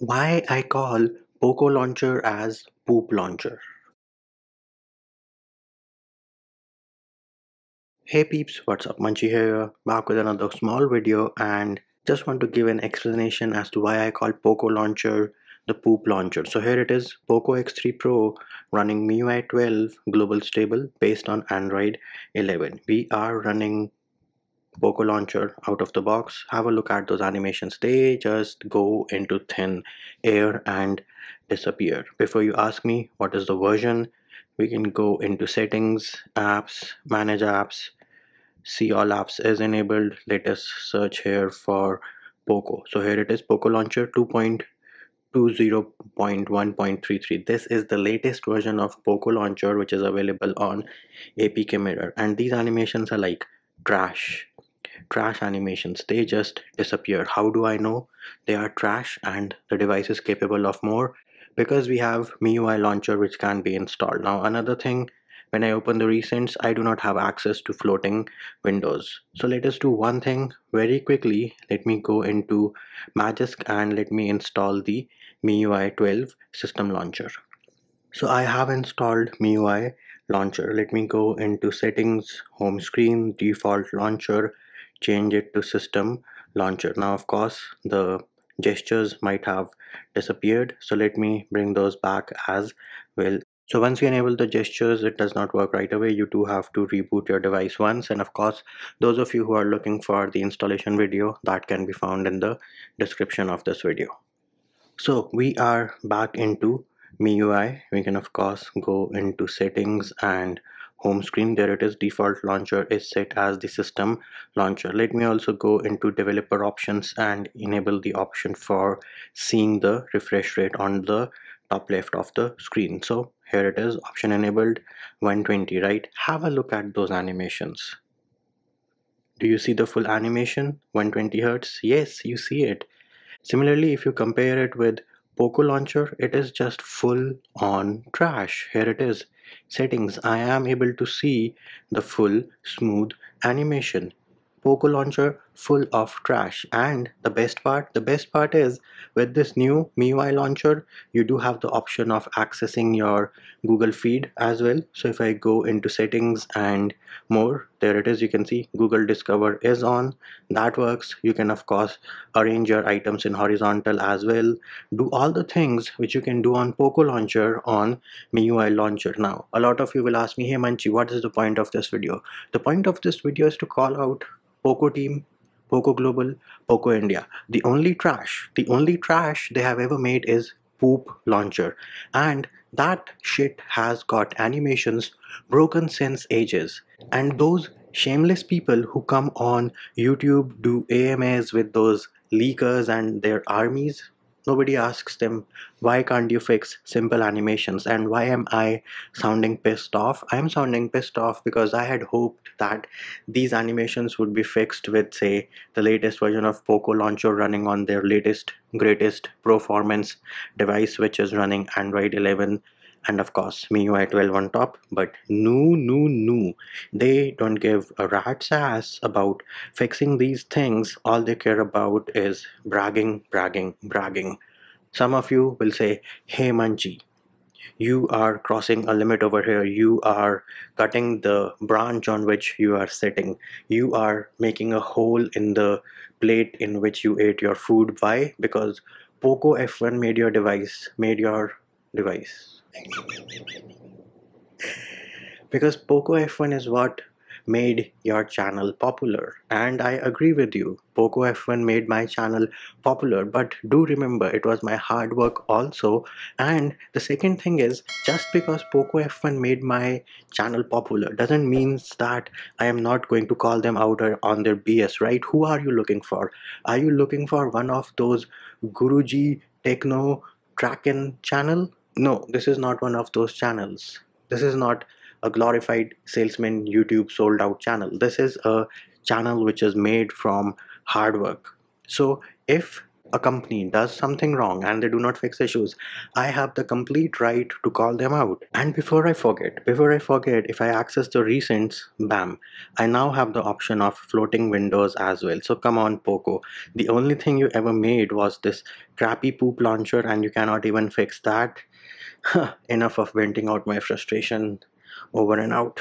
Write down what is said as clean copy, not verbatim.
Why I call Poco Launcher as Poop Launcher. Hey peeps, what's up? Munchie here, back with another small video and just want to give an explanation as to why I call Poco Launcher the Poop Launcher. So here it is, Poco X3 Pro running MIUI 12 global stable based on Android 11. We are running Poco Launcher out of the box. Have a look at those animations. They just go into thin air and disappear. Before you ask me what is the version, we can go into settings, apps, manage apps, see all apps is enabled. Let us search here for Poco. So here it is, Poco Launcher 2.20.1.33. This is the latest version of Poco Launcher which is available on APK Mirror, and these animations are like trash animations. They just disappear. How do I know they are trash and the device is capable of more? Because we have MIUI launcher which can be installed. Now another thing, when I open the recents, I do not have access to floating windows. So let us do one thing very quickly. Let me go into Magisk and let me install the MIUI 12 system launcher. So I have installed MIUI launcher. Let me go into settings, home screen, default launcher, change it to system launcher. Now of course the gestures might have disappeared, so let me bring those back as well. So once you enable the gestures, it does not work right away. You do have to reboot your device once, and of course those of you who are looking for the installation video, that can be found in the description of this video. So we are back into MIUI. We can of course go into settings and home screen. There it is, default launcher is set as the system launcher. Let me also go into developer options and enable the option for seeing the refresh rate on the top left of the screen. So here it is, option enabled, 120, right? Have a look at those animations. Do you see the full animation, 120 Hertz? Yes, you see it. Similarly, if you compare it with Poco Launcher, it is just full on trash. Here it is. Settings. I am able to see the full smooth animation. Poco Launcher full of trash. And the best part is, with this new MIUI launcher, you do have the option of accessing your Google feed as well. So if I go into settings and more, there it is, you can see Google Discover is on. That works. You can of course arrange your items in horizontal as well. Do all the things which you can do on Poco Launcher on MIUI launcher. Now a lot of you will ask me, hey Manchi, what is the point of this video? The point of this video is to call out Poco team, Poco Global, Poco India. The only trash they have ever made is Poop Launcher, and that shit has got animations broken since ages. And those shameless people who come on YouTube, do AMAs with those leakers and their armies, nobody asks them, why can't you fix simple animations? And why am I sounding pissed off? I'm sounding pissed off because I had hoped that these animations would be fixed with, say, the latest version of Poco Launcher running on their latest greatest performance device, which is running Android 11 and of course MIUI 12 on top. But no, they don't give a rat's ass about fixing these things. All they care about is bragging. Some of you will say, hey Manji, you are crossing a limit over here. You are cutting the branch on which you are sitting. You are making a hole in the plate in which you ate your food. Why? Because Poco F1 made your device. Because Poco F1 is what made your channel popular, and I agree with you, Poco F1 made my channel popular, but do remember it was my hard work also. And the second thing is, just because Poco F1 made my channel popular doesn't mean that I am not going to call them out on their BS, right? Who are you looking for? Are you looking for one of those Guruji Techno Kraken channel? No, this is not one of those channels. This is not a glorified salesman YouTube sold out channel. This is a channel which is made from hard work. So if a company does something wrong and they do not fix issues, I have the complete right to call them out. And before I forget, if I access the recents, bam, I now have the option of floating windows as well. So come on, Poco. The only thing you ever made was this crappy poop launcher and you cannot even fix that. Enough of venting out my frustration. Over and out.